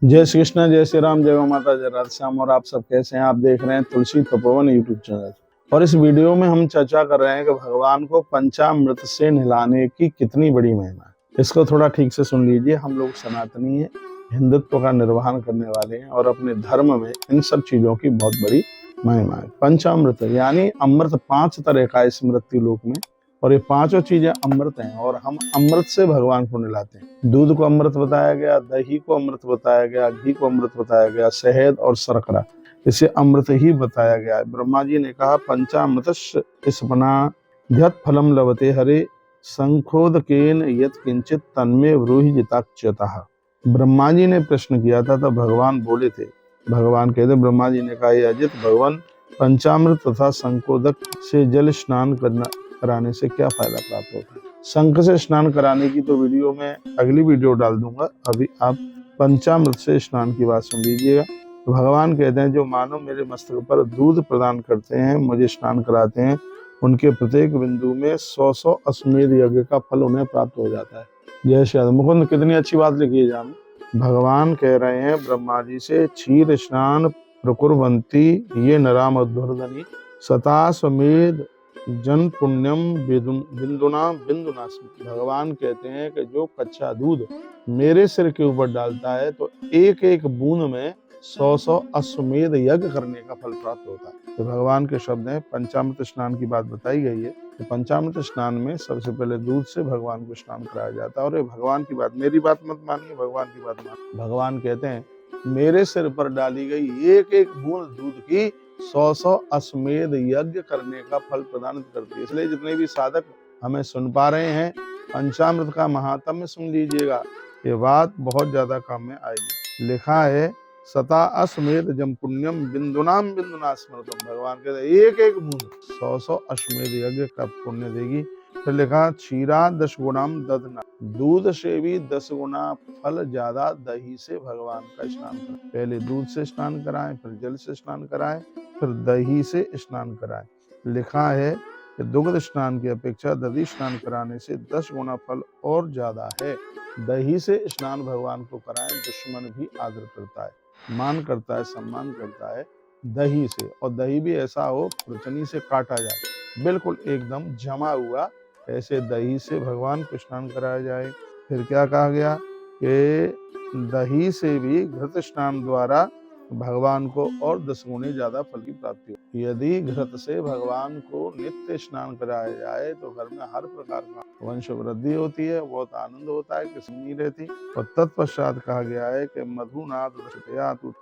जय श्री कृष्ण, जय श्री राम, जय गौ माता, जय राधे श्याम। और आप सब कैसे हैं? आप देख रहे हैं तुलसी तपोवन यूट्यूब चैनल। और इस वीडियो में हम चर्चा कर रहे हैं कि भगवान को पंचामृत से नहलाने की कितनी बड़ी महिमा है। इसको थोड़ा ठीक से सुन लीजिए। हम लोग सनातनी हैं, हिंदुत्व का निर्वहन करने वाले हैं और अपने धर्म में इन सब चीजों की बहुत बड़ी महिमा है। पंचामृत यानी अमृत 5 तरह का इस मृत्यु लोक में, और ये पांचों चीजें अमृत हैं और हम अमृत से भगवान को नहलाते हैं। दूध को अमृत बताया गया, दही को अमृत बताया गया, घी को अमृत बताया गया, शहद और शर्करा इसे अमृत ही बताया गया है। ब्रह्मा जी ने कहा पंचामृत स्पनाध्यत फलम लभते हरे संखोदकेन यत् किंचित तन्मे ब्रूहि जिताच्युतः। ब्रह्मा जी ने प्रश्न किया था तब भगवान बोले थे, भगवान कहते ब्रह्मा जी ने कहा, अजित भगवान पंचामृत तथा संकोदक से जल स्नान कराने से क्या फायदा प्राप्त होता है। शंख से स्नान कराने की तो वीडियो में अगली वीडियो डाल दूंगा। अभी आप पंचामृत से स्नान की बात सुन लीजिएगा। तो भगवान कहते हैं जो मानव मेरे मस्तक पर दूध प्रदान करते हैं, मुझे स्नान कराते हैं, उनके प्रत्येक बिंदु में 100 अश्वमेध यज्ञ का फल उन्हें प्राप्त हो जाता है। जय श्री राम। मुकुंद कितनी अच्छी बात लिखी है जान। भगवान कह रहे हैं ब्रह्मा जी से, क्षीर स्नान प्रकुर्वन्ति ये नराम अध्वर्धनी सताश्वमेध जन पुण्यम बिंदुना बिंदुना। भगवान कहते हैं कि जो कच्चा दूध मेरे सिर के ऊपर डालता है तो एक एक बूंद में 100 अश्वमेध यज्ञ करने का फल प्राप्त होता है। तो भगवान के शब्द हैं। पंचामृत स्नान की बात बताई गई है। तो पंचामृत स्नान में सबसे पहले दूध से भगवान को स्नान कराया जाता है। और ये भगवान की बात, मेरी बात मत मानिए, भगवान की बात मानिए। भगवान कहते हैं मेरे सिर पर डाली गई एक एक बूंद दूध की 100 अश्वमेध यज्ञ करने का फल प्रदान करती है। इसलिए जितने भी साधक हमें सुन पा रहे हैं, पंचामृत का महात्म्य सुन लीजिएगा, ये बात बहुत ज्यादा काम में आएगी। लिखा है सता अश्वमेध जम पुण्यम बिंदुनाम बिंदुना स्मृतम। भगवान कहते हैं एक एक बूंद 100 अश्वमेध यज्ञ का पुण्य देगी। फिर लिखा क्षीरा 10 गुणाम दधना, दूध से भी 10 गुना फल ज्यादा दही से भगवान का स्नान कराएं। पहले दूध से स्नान कराएं, फिर जल से स्नान कराएं, फिर दही से स्नान कराएं। लिखा है कि दुग्ध स्नान की अपेक्षा दधी स्नान कराने से 10 गुना फल और ज्यादा है। दही से स्नान भगवान को कराएं, दुश्मन भी आदर करता है, मान करता है, सम्मान करता है दही से। और दही भी ऐसा हो खुरचनी से काटा जाए, बिल्कुल एकदम जमा हुआ, ऐसे दही से भगवान को स्नान कराया जाए। फिर क्या कहा गया कि दही से भी घृत स्नान द्वारा भगवान को और 10 गुने ज्यादा फल की प्राप्ति हो। यदि घृत से भगवान को नित्य स्नान कराया जाए तो घर में हर प्रकार का वंश वृद्धि होती है, बहुत आनंद होता है, किसी नहीं रहती। और तत्पश्चात कहा गया है कि मधुनाथ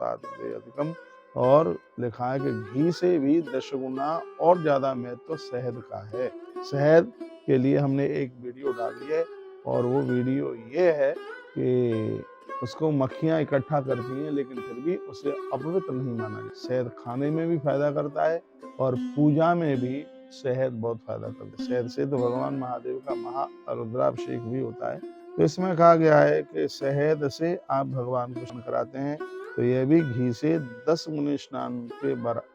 अधिकम। और लिखा है कि घी से भी 10 गुना और ज्यादा महत्व तो शहद का है। शहद के लिए हमने एक वीडियो डाली है और वो वीडियो ये है कि उसको मक्खियां इकट्ठा करती हैं, लेकिन फिर भी उसे अपवित्र नहीं माना जाए। शहद खाने में भी फायदा करता है और पूजा में भी शहद बहुत फायदा करता है। शहद से तो भगवान महादेव का महारुद्राभिषेक भी होता है। तो इसमें कहा गया है कि शहद से आप भगवान को स्नान कराते हैं तो यह भी घी से 10 गुने स्नान के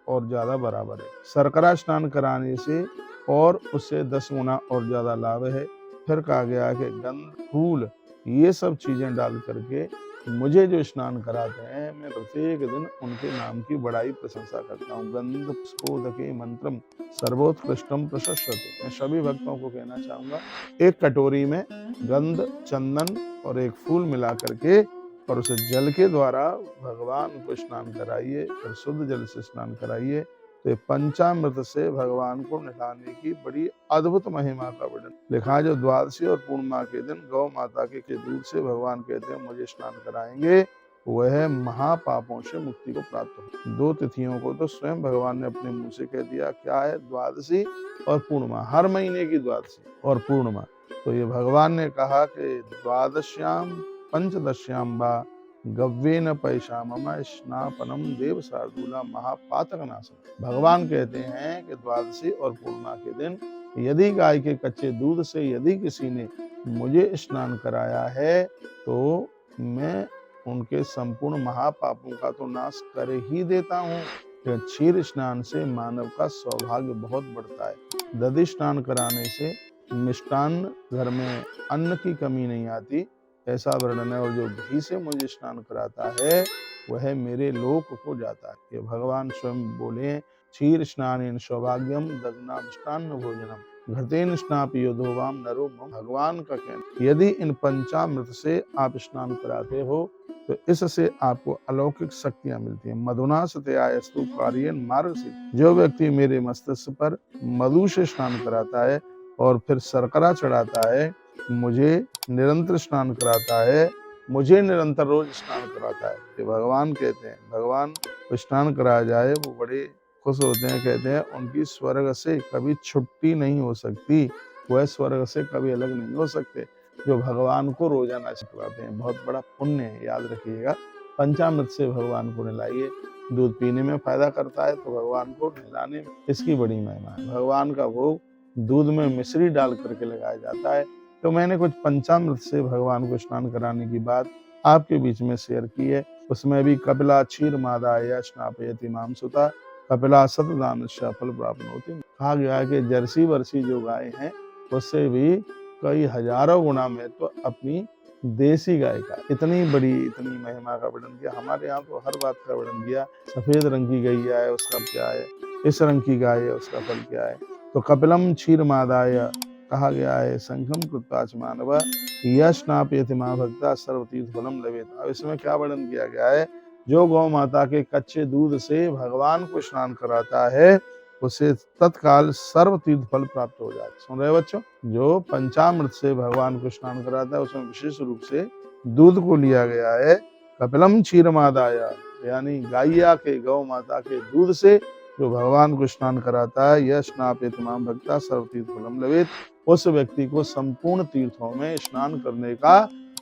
और ज्यादा बराबर है। शर्करा स्नान कराने से और उससे 10 गुना और ज्यादा लाभ है। फिर कहा गया है कि गंध, फूल, ये सब चीजें डाल करके मुझे जो स्नान कराते हैं, मैं प्रत्येक दिन उनके नाम की बड़ाई प्रशंसा करता हूँ। गंध पुष्पोदके मंत्रम सर्वोत्कृष्टम प्रशस्यते। मैं सभी भक्तों को कहना चाहूंगा, एक कटोरी में गंध, चंदन और एक फूल मिला करके और उसे जल के द्वारा भगवान को स्नान कराइए, फिर शुद्ध जल से स्नान कराइए। तो पंचामृत से भगवान को नहलाने की बड़ी अद्भुत महिमा का वर्णन लिखा है। जो द्वादशी और पूर्णिमा के दिन गौ माता के दूध से भगवान कहते हैं मुझे स्नान कराएंगे, वह महापापों से मुक्ति को प्राप्त हो। 2 तिथियों को तो स्वयं भगवान ने अपने मुंह से कह दिया, क्या है? द्वादशी और पूर्णिमा, हर महीने की द्वादशी और पूर्णिमा। तो ये भगवान ने कहा कि द्वादश्याम पंचदश्याम बा गव्येन पैशामम स्नापनम देव शार्दूला महापातकनाशम। भगवान कहते हैं कि द्वादशी और पूर्णिमा के दिन यदि गाय के कच्चे दूध से यदि किसी ने मुझे स्नान कराया है तो मैं उनके संपूर्ण महापापों का तो नाश कर ही देता हूँ। क्षीर स्नान से मानव का सौभाग्य बहुत बढ़ता है। दधी स्नान कराने से मिष्टान्न घर में अन्न की कमी नहीं आती ऐसा वर्णन है। और जो घी से मुझे स्नान कराता है वह मेरे लोक को जाता है। ये भगवान स्वयं बोले, क्षीर स्नानेन सौभाग्यम दग्नामिष्टान्न भोजनम घृतेन स्नापि योधोवाम नरो मम। भगवान का कहना, यदि इन पंचामृत से आप स्नान कराते हो तो इससे आपको अलौकिक शक्तियां मिलती हैं। मधुना सत्यायस्तु कार्येन मार्ग से, जो व्यक्ति मेरे मस्तिष्क पर मधु से स्नान कराता है और फिर शर्करा चढ़ाता है, मुझे निरंतर स्नान कराता है, मुझे निरंतर रोज स्नान कराता है। ये भगवान कहते हैं, भगवान को स्नान कराया जाए वो बड़े खुश होते हैं। कहते हैं उनकी स्वर्ग से कभी छुट्टी नहीं हो सकती, वह स्वर्ग से कभी अलग नहीं हो सकते जो भगवान को रोजाना कराते हैं। बहुत बड़ा पुण्य है, याद रखिएगा। पंचामृत से भगवान को नहलाइए। दूध पीने में फायदा करता है तो भगवान को नहलाने में इसकी बड़ी महिमा है। भगवान का भोग दूध में मिश्री डाल करके लगाया जाता है। तो मैंने कुछ पंचामृत से भगवान को स्नान कराने की बात आपके बीच में शेयर की है। उसमें भी कपिला क्षीर मादाय स्नापयति माम सुता कपिला शतदान फल प्राप्त होती। कहा गया है कि जर्सी वर्सी जो गाय हैं उससे भी कई हजारों गुना में तो अपनी देसी गाय का इतनी महिमा का वर्णन किया। हमारे यहाँ तो हर बात का वर्णन किया। सफेद रंग की गैया है उसका क्या है, इस रंग की गाय है उसका फल क्या है। तो कपिलम क्षीर मादाय कहा गया है, संघम कृत्वाच मानव यश्नापयति मां भक्ता सर्वतीर्थ फलम लभेत। अब इसमें क्या वर्णन किया गया है, जो गौ माता के कच्चे दूध से भगवान को स्नान कराता है उसे तत्काल सर्व तीर्थ फल प्राप्त हो जाता है। सुन रहे बच्चों, जो पंचामृत से भगवान को स्नान कराता है उसमें विशेष रूप से दूध को लिया गया है। कपिलम क्षीरमादाय, यानी गायिया के गौ माता के दूध से जो भगवान को स्नान कराता है, यह स्नापेत माम भक्ता सर्व तीर्थ फलम लभेत, उस व्यक्ति को संपूर्ण तीर्थों में स्नान करने का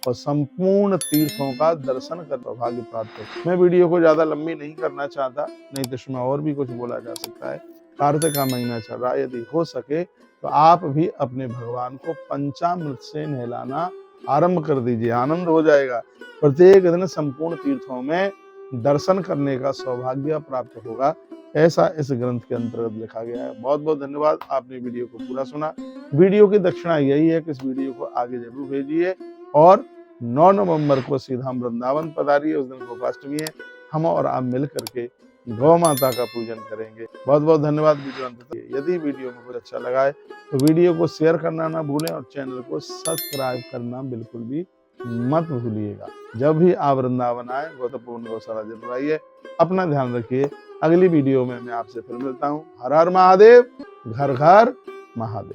और संपूर्ण तीर्थों का दर्शन कर सौभाग्य प्राप्त हो। मैं वीडियो को ज्यादा लंबी नहीं करना चाहता, नहीं तो इसमें और भी कुछ बोला जा सकता है। कार्तिक का महीना चल रहा है, यदि हो सके तो आप भी अपने भगवान को पंचामृत से नहलाना आरंभ कर दीजिए, आनंद हो जाएगा। प्रत्येक दिन संपूर्ण तीर्थों में दर्शन करने का सौभाग्य प्राप्त होगा, ऐसा इस ग्रंथ के अंतर्गत लिखा गया है। बहुत बहुत धन्यवाद, आपने वीडियो को पूरा सुना। वीडियो की दक्षिणा यही है कि इस वीडियो को आगे जरूर भेजिए और 9 नवंबर को सीधा हम वृंदावन पधारिए। उस दिन गोपाष्टमी है, हम और आप मिल करके गौ माता का पूजन करेंगे। बहुत बहुत धन्यवाद वीडियो अंत तक। यदि वीडियो में कुछ अच्छा लगा है तो वीडियो को शेयर करना ना भूलें और चैनल को सब्सक्राइब करना बिल्कुल भी मत भूलिएगा। जब भी आप वृंदावन आए गौतमपूर्ण गौशाला जरूर आइए। अपना ध्यान रखिए। अगली वीडियो में मैं आपसे फिर मिलता हूँ। हर हर महादेव, घर घर महादेव।